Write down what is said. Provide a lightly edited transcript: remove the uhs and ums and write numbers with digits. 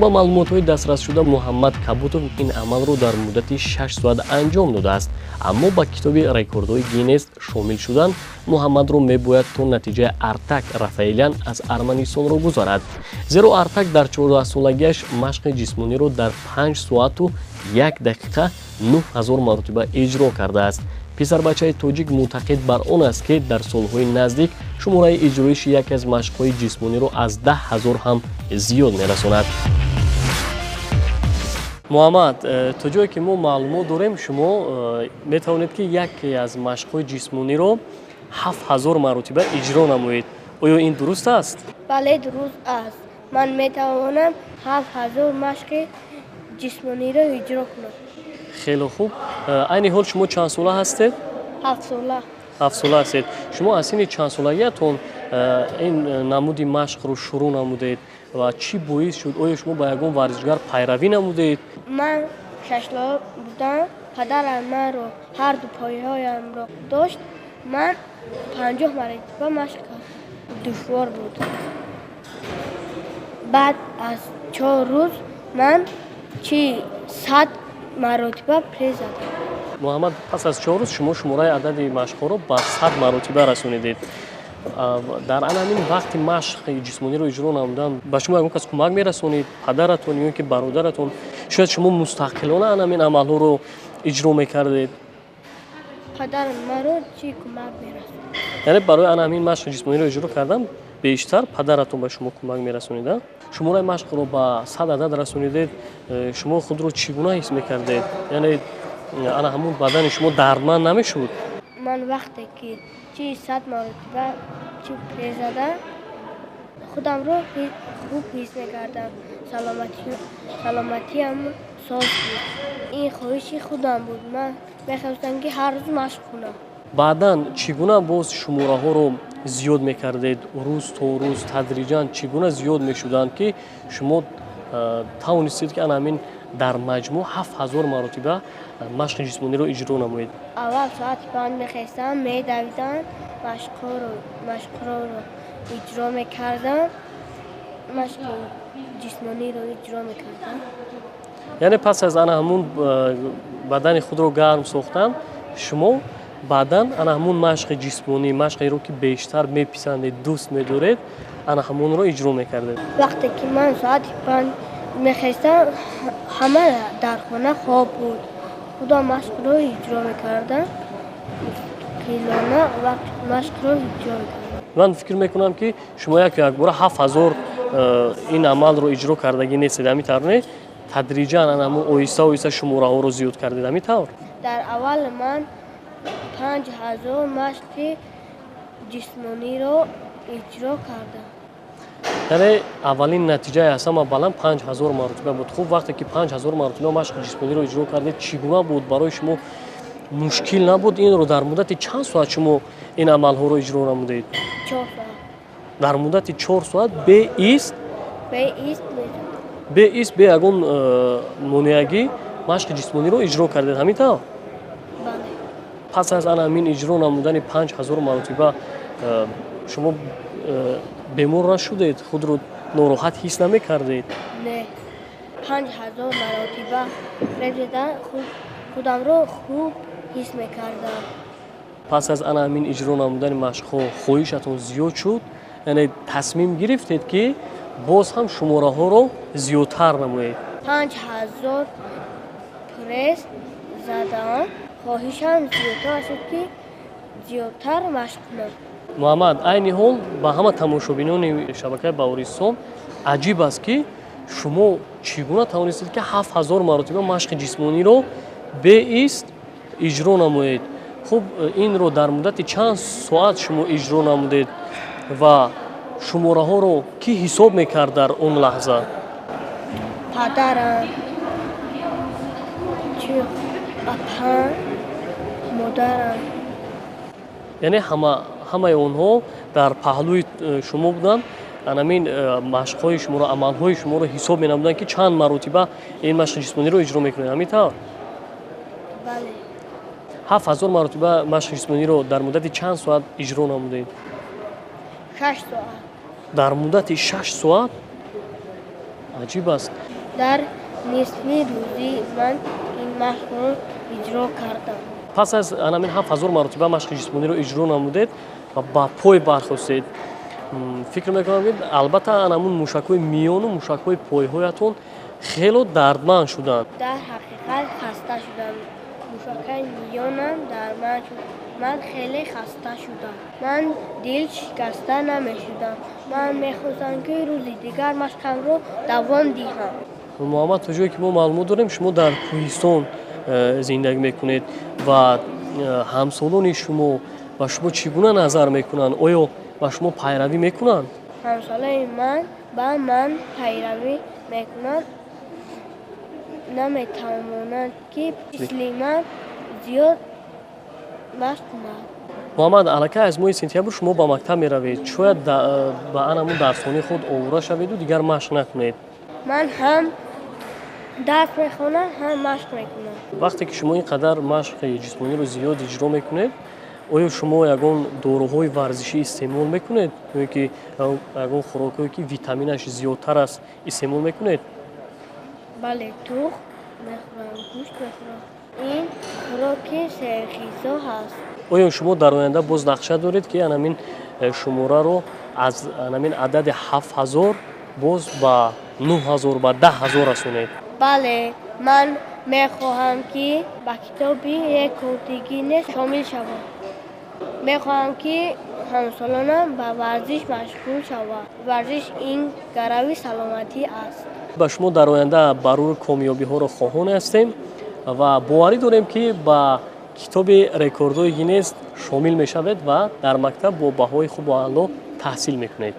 ба маълумотҳои дастрасшуда муҳаммад кабутов ин амалро дар муддати 6 соат анҷом додааст, аммо ба китоби рекордҳои Гиннес шомил шудан муҳаммадро мебояд то натиҷаи Артак Рафаэлян аз Арманистонро гузарад. Зеро Артак дар 14-солагиаш машқи ҷисмониро дар 5 соату 1 дақиқа 9000 маротиба иҷро кардааст. писарбачаи тоҷик мӯътақид бар он аст, ки дар солҳои наздик шумораи иҷроиши яке аз машқҳои ҷисмониро аз 10 000 ҳам зиёд мерасонад. муҳаммад, то ҷое ки мо маълумот дорем, шумо метавонед ки яке аз машқҳои ҷисмониро 7000 маротиба иҷро намоед. оё ин дуруст аст? бале, дуруст аст. ман метавонам 7000 машқи ҷисмониро иҷро кунам. хеле хуб. айни ҳол шумо чанд сола ҳастед? 7 сола. 7 сола ҳастед. шумо аз синни чанд солагиатон ин намуди машқро шурӯъ намудед ва чӣ боис шуд? оё шумо ба ягон варзишгар пайравӣ намудед? ман 6 сола будам. падарам манро ҳарду пояҳоямро дошт. ман 50 маротиба машқ кардам. душвор буд. баъд аз 4 рӯз ман 100 маротиба пресс задам. муҳаммад, пас аз 4 рӯз шумо шумораи адади машқҳоро ба 100 маротиба расонидед. дар анамин вақти машқи ҷисмониро иҷро намудан ба шумо ягон кас кӯмак мерасонид? падаратон ё ки бародаратон? шояд шумо мустақилона анамин амалҳоро иҷро мекардед? падарам маро чӣ кӯмак мерасонд? яъне барои анамин машқи ҷисмониро иҷро кардан бештар падаратон ба шумо кӯмак мерасонида? шумораи машқро ба 100 адад расонидед. шумо худро чӣ гуна ҳис мекардед? яъне ана ҳамун бадани шумо дардманд намешуд? ман вақте ки 100 маротиба пресс задам, худамро хуб ҳис мекардам. саломатиам соз буд. ин хоҳиши худам буд. ман мехостам ки ҳар рӯз машқ кунам. баъдан чӣ гуна боз шумораҳоро зиёд мекардед? рӯз то рӯз тадриҷан чӣ гуна зиёд мешуданд, ки шумо тавонистед ки анамин дар маҷмӯъ 7000 маротиба машқи ҷисмониро иҷро намоед? аввал соати 5 мехестам, медавидам, машқро иҷро мекардам, машқи ҷисмониро иҷро мекардам. яъне пас аз ана ҳамун бадани худро гарм сохтан, шумо баъдан ана ҳамун машқи ҷисмонӣ, машқеро ки бештар меписандед, дӯст медоред, ана ҳамунро иҷро мекардед? вақте ки ман соати 5 мехестам, ҳама дар хона хоб буд. худам машқро иҷро мекардам. мустақилона машқро иҷро мекардам. ман фикр мекунам ки шумо якбора 7000 ин амалро иҷро кардагӣ нестед, ҳамин тавр не? тадриҷан анамун оҳиста оҳиста шумораҳоро зиёд кардед, ҳамин тавр? дар аввал ман 5000 машқи ҷисмониро иҷро кардам. яъне аввалин натиҷаи аз ҳама баланд 5000 маротиба буд. хуб, вақте ки 5000 маротиба машқи ҷисмониро иҷро кардед, чӣ гуна буд? барои шумо мушкил набуд инро дар муддати чанд соат шумо ин амалҳоро иҷро намудед? 4 соат. дар муддати 4 соат беист бе ягон монеагӣ машқи ҷисмониро иҷро кардед, ҳамин тавр? бале. пас аз анамин иҷро намудани 5000 маротиба шумо бемор нашудед? худро нороҳат ҳис намекардед? не. 5000 маротиба пресс задам, худамро хуб ҳис мекардам. пас аз анамин иҷро намудани машқҳо хоҳишатон зиёд шуд? яъне тасмим гирифтед ки боз ҳам шумораҳоро зиёдтар намоед? 5000 пресс задам, хоҳишам зиёдтар шуд ки зиёдтар машқ кунам. муҳаммад, айни ҳол ба ҳама тамошобинони шабакаи Баҳористон аҷиб аст, ки шумо чӣ гуна тавонистед ки 7000 маротиба машқи ҷисмониро беист иҷро намоед? хуб, инро дар муддати чанд соат шумо иҷро намудед ва шумораҳоро кӣ ҳисоб мекард дар он лаҳза? падарам, апам, модарам. яъне ҳамаи онҳо дар паҳлӯи шумо буданд, анамин машқҳои шуморо, амалҳои шуморо ҳисоб менамуданд ки чанд маротиба ин машқи ҷисмониро иҷро мекунед, ҳамин тавр? бале. 7000 маротиба машқи ҷисмониро дар муддати чанд соат иҷро намудед? 6 соат. дар муддати 6 соат? аҷиб аст. дар нисфи рӯзӣ ман ин машқро иҷро кардам. пас аз анамин 7000 маротиба машқи ҷисмониро иҷро намудед ва ба пой бархостед. фикр мекунам ки албатта анамун мушакҳои миёну мушакҳои пойҳоятон хело дардманд шуданд. дар ҳақиқат хаста шудам. мушакаи миёнам дардманд шуд. ман хеле хаста шудам. ман дил шикаста намешудам. ман мехостам ки рӯзи дигар машқамро давом диҳам. муҳаммад, то ҷое ки мо маълумот дорем, шумо дар кӯҳистон зиндагӣ мекунед ва ҳамсолони шумо ба шумо чӣ гуна назар мекунанд? оё ба шумо пайравӣ мекунанд? ҳамсолаи ман ба ман пайравӣ мекунанд. наметавонанд ки мисли ман зиёд машқ кунанд. муҳаммад, аллакай аз моҳи сентябр шумо ба мактаб меравед. шояд ба анамун дарсҳонаи худ овора шаведу дигар машқ накунед. ман ҳам дарс мехонам, ҳам машқ мекунам. вақте ки шумо ин қадар машқи ҷисмониро зиёд иҷро мекунед, оё шумо ягон доруҳои варзишӣ истеъмол мекунед? ё ки ягон хӯрокҳое ки витаминаш зиёдтар аст истеъмол мекунед? бале, тухм мехӯрам, гӯшт мехӯрам. ин хӯроки серғизо ҳаст. оё шумо дар оянда боз нақша доред ки анамин шумораро аз анамин адади 7000 боз ба 9000 ба 10000 расонед? бале, ман мехоҳам ки ба китоби рекорди Гиннес шомил шавам. мехоҳам ки ҳамсолонам ба варзиш машғул шаванд. варзиш ин гарави саломатӣ аст. ба шумо дар оянда ба рӯи комёбиҳоро хоҳон ҳастем ва боварӣ дорем ки ба китоби рекордҳои Гиннес шомил мешавед ва дар мактаб бо баҳои хубу аъло таҳсил мекунед.